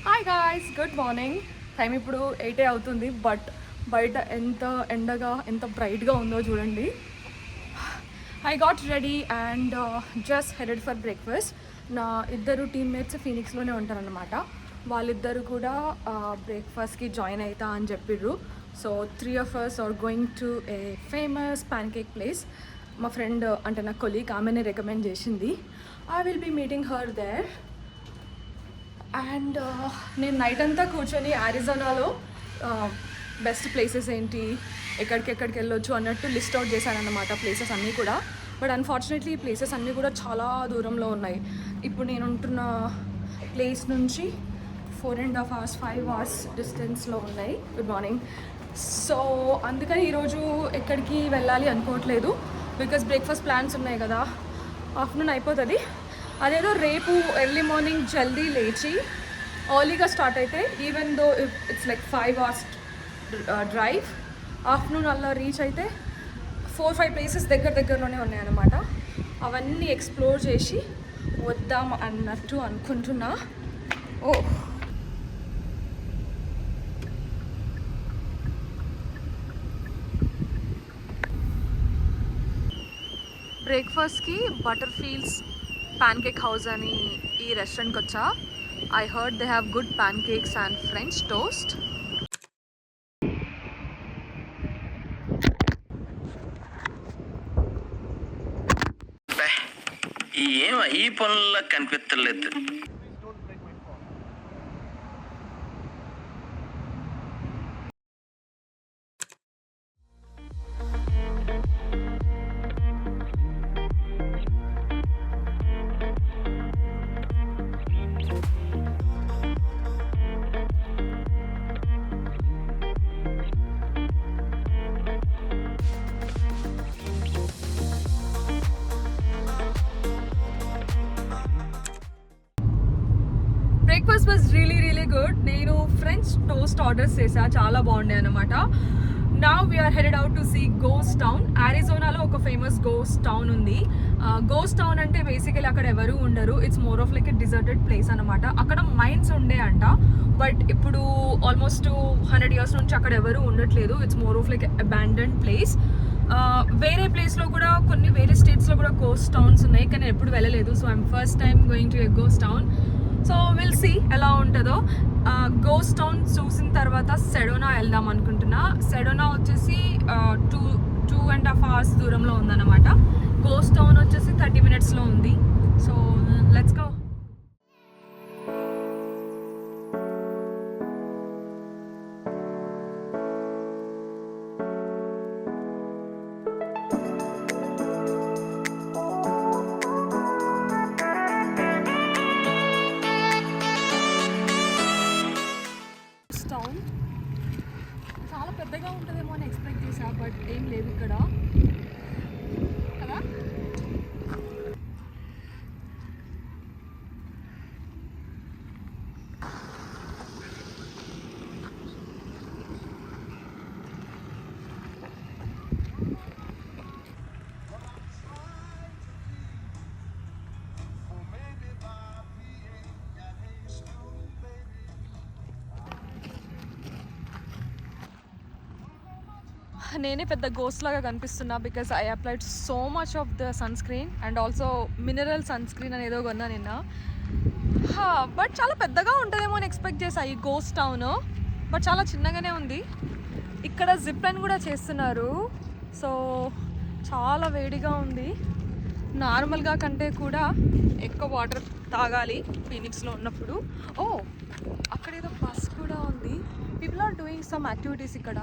Hi guys, good morning. Time ఇప్పుడు 8 అవుతుంది. But బయట ఎంత ఎండగా ఎంత బ్రైట్గా ఉందో చూడండి. I got ready and just headed for breakfast. నా ఇద్దరు టీమ్మేట్స్ ఫీనిక్స్లోనే ఉంటారనమాట. వాళ్ళిద్దరు కూడా బ్రేక్ఫాస్ట్కి జాయిన్ అవుతా అని చెప్పిర్రు. So 3 of us are going to a famous pancake place. మా ఫ్రెండ్ అంటే నా కొలీగ్ ఆమెనే రికమెండ్ చేసింది. I will be meeting her there. And నేను నైట్ అంతా కూర్చొని అరిజోనాలో బెస్ట్ ప్లేసెస్ ఏంటి, ఎక్కడికి వెళ్ళొచ్చు అన్నట్టు లిస్ట్ అవుట్ చేశాను అన్నమాట, ప్లేసెస్ అన్నీ కూడా. బట్ అన్ఫార్చునేట్లీ ఈ ప్లేసెస్ అన్నీ కూడా చాలా దూరంలో ఉన్నాయి. ఇప్పుడు నేను ఉంటున్న ప్లేస్ నుంచి 4.5 hours 5 hours డిస్టెన్స్లో ఉన్నాయి. Good morning. సో అందుకని ఈరోజు ఎక్కడికి వెళ్ళాలి అనుకోవట్లేదు, బికాస్ బ్రేక్ఫాస్ట్ ప్లాన్స్ ఉన్నాయి కదా, ఆఫ్టర్నూన్ అయిపోతుంది. అదేదో రేపు ఎర్లీ మార్నింగ్ జల్దీ లేచి ఎర్లీగా స్టార్ట్ అయితే, even though it's like 5 hours drive, afternoon అలా రీచ్ అయితే 4-5 ప్లేసెస్ దగ్గరలోనే ఉన్నాయన్నమాట. అవన్నీ ఎక్స్ప్లోర్ చేసి వద్దాం అన్నట్టు అనుకుంటున్నా. ఓ బ్రేక్ఫాస్ట్కి Butterfields Pancake House అని ఈ రెస్టారెంట్కి వచ్చా. I heard they have good pancakes and French toast. ఈ పనుల్లో కనిపించలేదు. Breakfast was really good. నేను ఫ్రెంచ్ టోస్ట్ ఆర్డర్స్ చేసా, చాలా బాగుండే అనమాట. Now we're headed out to see ghost town. అరిజోనాలో ఒక ఫేమస్ గోస్ట్ టౌన్ ఉంది. గోస్ట్ టౌన్ అంటే బేసికలీ అక్కడ ఎవరు ఉండరు, it's more of like a deserted place అనమాట. అక్కడ మైన్స్ ఉండే అంట, బట్ ఇప్పుడు ఆల్మోస్ట్ 100 years నుంచి అక్కడ ఎవరు ఉండట్లేదు. It's more of like abandoned place. వేరే ప్లేస్లో కూడా వేరే స్టేట్స్లో కూడా గోస్ట్ టౌన్స్ ఉన్నాయి, కానీ నేను ఎప్పుడు వెళ్ళలేదు. So I'm first time going to a ghost town. So will see ఎలా ఉంటుందో. గోస్ట్ టౌన్ చూసిన తర్వాత సెడోనా వెళ్దాం అనుకుంటున్నా. సెడోనా వచ్చేసి 2.5 hours దూరంలో ఉందన్నమాట. గోస్ట్ టౌన్ వచ్చేసి 30 minutesలో ఉంది. So let's go. చాలా పెద్దగా ఉంటుందేమో అని ఎక్స్పెక్ట్ చేశా, బట్ ఏం లేదు ఇక్కడ కదా. నేనే పెద్ద గోస్ట్ లాగా కనిపిస్తున్నా, because I applied so much of the sunscreen and also mineral sunscreen అనేదో కొన్నా నిన్న. బట్ చాలా పెద్దగా ఉంటుందేమో అని ఎక్స్పెక్ట్ చేసా ఈ గోస్ట్ టౌన్, బట్ చాలా చిన్నగానే ఉంది. ఇక్కడ జిప్ లైన్ కూడా చేస్తున్నారు. సో చాలా వేడిగా ఉంది, నార్మల్గా కంటే కూడా ఎక్కువ వాటర్ తాగాలి ఫీనిక్స్లో ఉన్నప్పుడు. ఓ అక్కడ ఏదో బస్ కూడా ఉంది. People are doing some activities ఇక్కడ.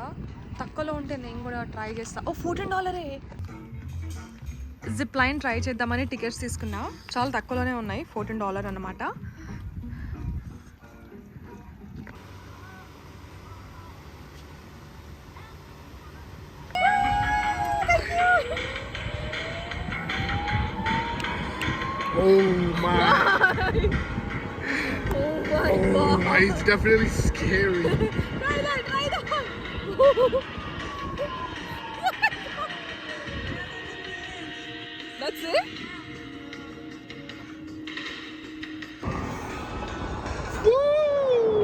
తక్కువలో ఉంటే నేను కూడా ట్రై చేస్తా. ఓ $14 జిప్ లైన్ ట్రై చేద్దామని టికెట్స్ తీసుకున్నా. చాలా తక్కువలోనే ఉన్నాయి, $14 అన్నమాట. Oh my, it's definitely scary. Try that. That's it? Woo!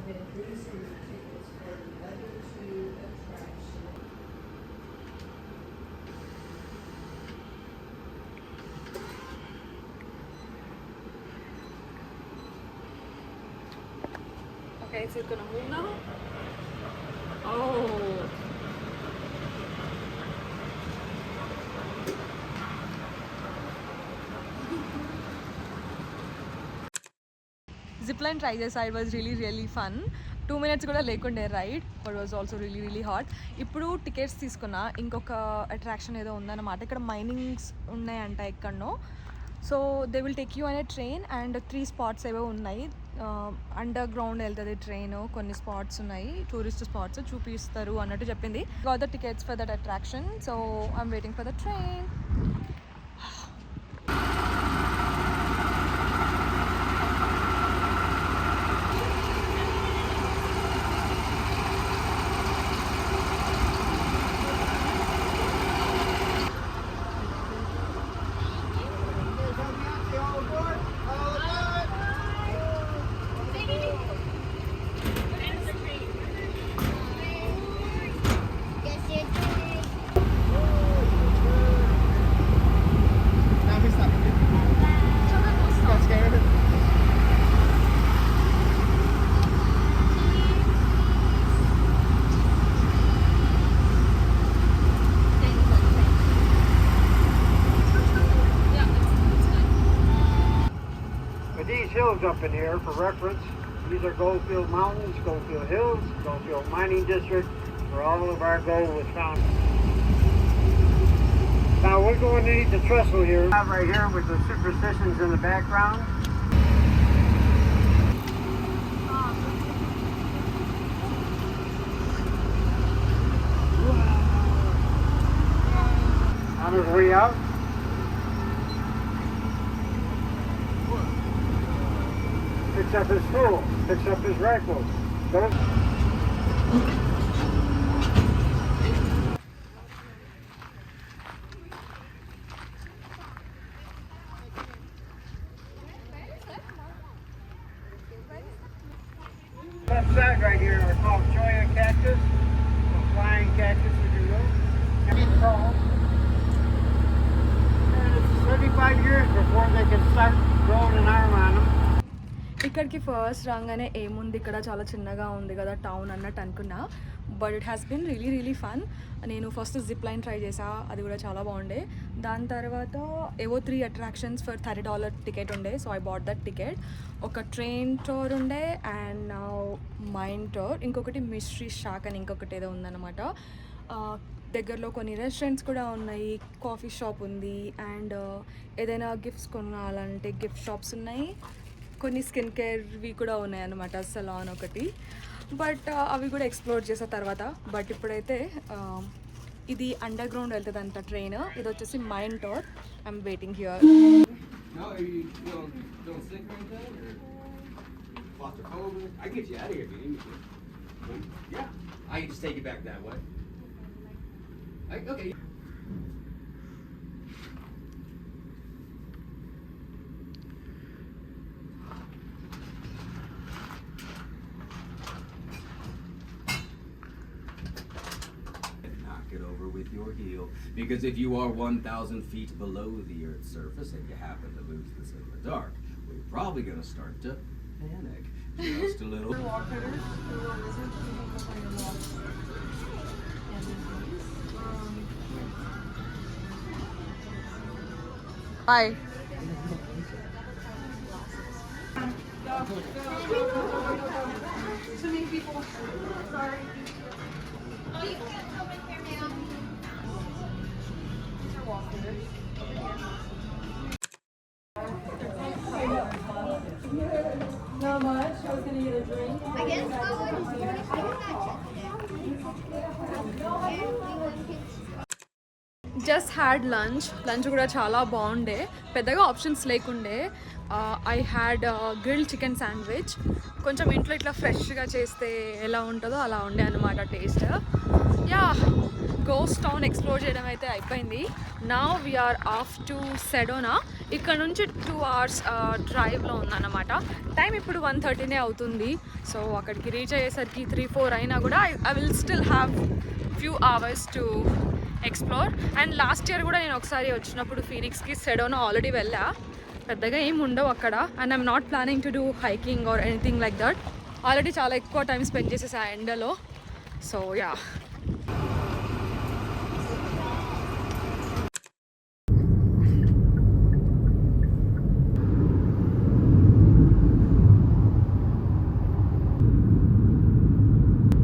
Okay, so it's gonna move now. Oh. Zipline try చేసా, it was really fun. 2 minutes కూడా లేకుండే ride, but was also really hot. ఇప్పుడు tickets తీసుకున్నా, ఇంకొక attraction ఏదో ఉందన్నమాట. ఇక్కడ minings ఉన్నాయంట ఎక్కడనో. So they will take you అనే ట్రైన్ అండ్ 3 స్పాట్స్ ఏవో ఉన్నాయి. అండర్ గ్రౌండ్ వెళ్తుంది ట్రైన్, కొన్ని స్పాట్స్ ఉన్నాయి, టూరిస్ట్ స్పాట్స్ చూపిస్తారు అన్నట్టు చెప్పింది. Got the tickets for that attraction, so I'm waiting for the train. Hills up in here for reference. These are Goldfield Mountains, Goldfield Hills, Goldfield Mining District, where all of our gold was found. Now we're going underneath the trestle here, right here with the superstitions in the background. On his way out. Picks up his tool, picks up his rifle. Don't. Left side right here are called Cholla cactus, or flying cactus if you will. It's called. And it's 35 years before they can start growing an arm on them. ఇక్కడికి first రాగానే ఏముంది, ఇక్కడ చాలా చిన్నగా ఉంది కదా town అన్నట్టు అనుకున్నా, but it has been really fun. నేను ఫస్ట్ జిప్ లైన్ ట్రై చేసా, అది కూడా చాలా బాగుండే. దాని తర్వాత ఏవో 3 అట్రాక్షన్స్ ఫర్ $30 టికెట్ ఉండే, so I bought that ticket. ఒక ట్రైన్ టూర్ ఉండే అండ్ మైండ్ టూర్, ఇంకొకటి మిస్టరీ షాక్ అని ఇంకొకటి ఏదో ఉందన్నమాట. దగ్గరలో కొన్ని రెస్టారెంట్స్ కూడా ఉన్నాయి, కాఫీ షాప్ ఉంది, అండ్ ఏదైనా గిఫ్ట్స్ కొనాలంటే గిఫ్ట్ షాప్స్ ఉన్నాయి, కొన్ని స్కిన్ కేర్వి కూడా ఉన్నాయి అన్నమాట, సలాన్ ఒకటి. బట్ అవి కూడా ఎక్స్ప్లోర్ చేసిన తర్వాత. బట్ ఇప్పుడైతే ఇది అండర్ గ్రౌండ్ వెళ్తుంది అంట ట్రైన్, ఇది వచ్చేసి mind tour. I'm waiting here. It over with your heel, because if you are 1,000 feet below the Earth's surface and you happen to lose this in the dark, we're probably going to start to panic just a little. Hi. So many people. Sorry. Not much. I was gonna get a drink. I guess just had lunch కూడా చాలా బాగుండే, పెద్దగా options లేకుండే. I had grilled chicken sandwich, కొంచెం ఇంట్లో ఇట్లా ఫ్రెష్గా చేస్తే ఎలా ఉంటుందో అలా ఉండే అనమాట taste. Yeah ghost town explore చేయడం అయితే అయిపోయింది. Now we're off to Sedona. ఇక్కడ నుంచి 2 hours డ్రైవ్లో ఉందన్నమాట. టైం ఇప్పుడు 1:30 అవుతుంది. సో అక్కడికి రీచ్ అయ్యేసరికి 3-4 అయినా కూడా I will still have few hours to explore. And last year కూడా నేను ఒకసారి వచ్చినప్పుడు ఫీనిక్స్కి సెడోనా ఆల్రెడీ వెళ్ళా. పెద్దగా ఏం ఉండవు అక్కడ. And I'm not planning to do hiking or anything like that. Already చాలా ఎక్కువ టైం స్పెండ్ చేసేసా ఎండలో. So yeah,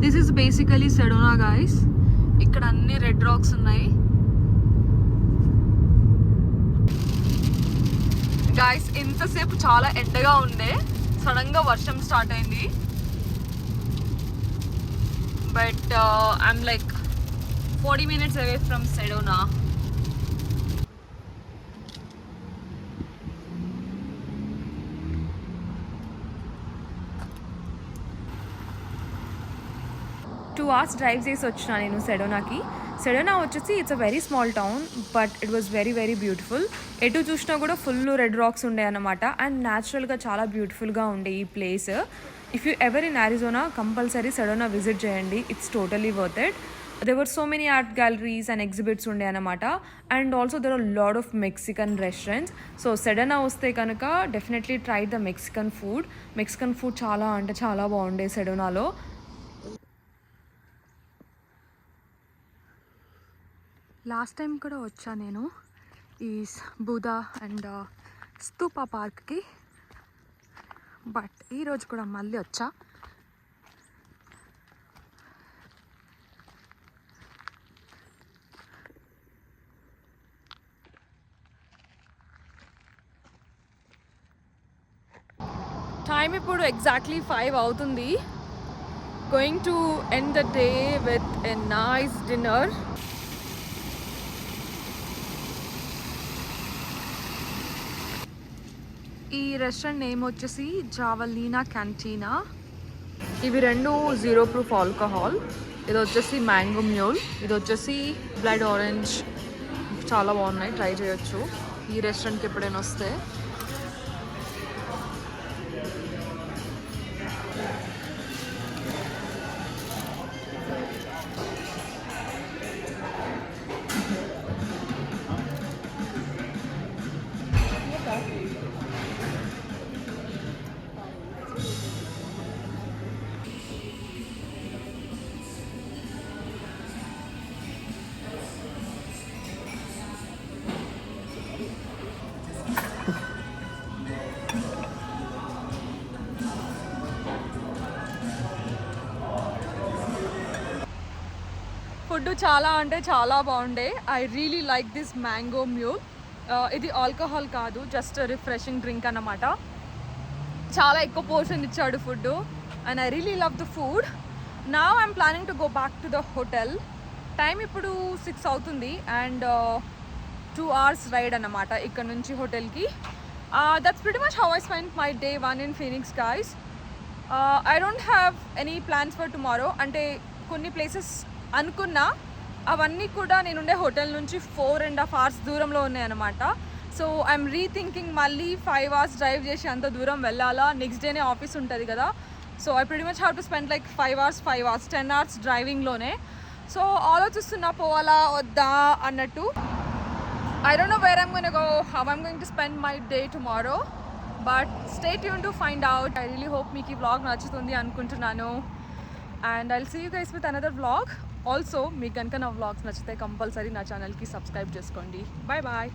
this is basically Sedona guys. ఇక్కడ అన్ని రెడ్ రాక్స్ ఉన్నాయి. గాయస్ ఇంతసేపు చాలా ఎండగా ఉండే, సడన్గా వర్షం స్టార్ట్ అయింది. But I'm like 40 minutes away from Sedona. Two hours drive చేసి వచ్చినా నేను సెడోనాకి. సెడోనా వచ్చేసి it's a very small town but it was very very beautiful. ఎటు చూసినా కూడా ఫుల్ రెడ్ రాక్స్ ఉండే అన్నమాట. అండ్ న్యాచురల్గా చాలా బ్యూటిఫుల్గా ఉండే ఈ place. If you ever in Arizona compulsory Sedona visit చేయండి. It's totally worth it. there were so many art galleries and exhibits unde anamata, and also there are a lot of Mexican restaurants. So Sedona vaste kanuka definitely try the Mexican food chaala ante chaala baagunde Sedona lo. Last time కూడా వచ్చా నేను ఈ Budha and స్తూపా పార్క్కి. But ఈరోజు కూడా మళ్ళీ వచ్చా. Time ఇప్పుడు ఎగ్జాక్ట్లీ 5 అవుతుంది. Going to end the day with a nice dinner. ఈ రెస్టారెంట్ నేమ్ వచ్చేసి జావలీనా క్యాంటీనా. ఇవి రెండు 0 proof ఆల్కహాల్. ఇది వచ్చేసి మ్యాంగో మ్యూల్, ఇది వచ్చేసి బ్లడ్ ఆరెంజ్. చాలా బాగున్నాయి, ట్రై చేయొచ్చు ఈ రెస్టారెంట్కి ఎప్పుడైనా వస్తే. ఫుడ్ చాలా అంటే చాలా బాగుండే. I really like this mango mule. ఇది ఆల్కహాల్ కాదు, జస్ట్ రిఫ్రెషింగ్ డ్రింక్ అన్నమాట. చాలా ఎక్కువ పోర్షన్ ఇచ్చాడు food and I really love the food. Now I'm planning to go back to the hotel. Time ఇప్పుడు 6 అవుతుంది అండ్ 2 hours రైడ్ అన్నమాట ఇక్కడ నుంచి హోటల్కి. That's pretty much how I spend my day 1 in Phoenix guys. I don't have any plans for tomorrow. అంటే కొన్ని places అనుకున్నా, అవన్నీ కూడా నేనుండే హోటల్ నుంచి 4.5 hours దూరంలో ఉన్నాయన్నమాట. సో ఐఎమ్ రీథింకింగ్ మళ్ళీ 5 hours డ్రైవ్ చేసి అంత దూరం వెళ్ళాలా, నెక్స్ట్ డేనే ఆఫీస్ ఉంటుంది కదా. So I pretty much have to spend like 5 hours 10 hours డ్రైవింగ్లోనే. సో ఆలోచిస్తున్నా పోవాలా వద్దా అన్నట్టు. I don't know where I'm going to go, how I'm going to spend my day tomorrow, but stay tuned to find out. I really hope meeki vlog nachutundi anukuntunnanu, and I'll see you guys with another vlog. Also meeku ganaka na vlogs nachite compulsory na channel ki subscribe cheskondi. Bye bye.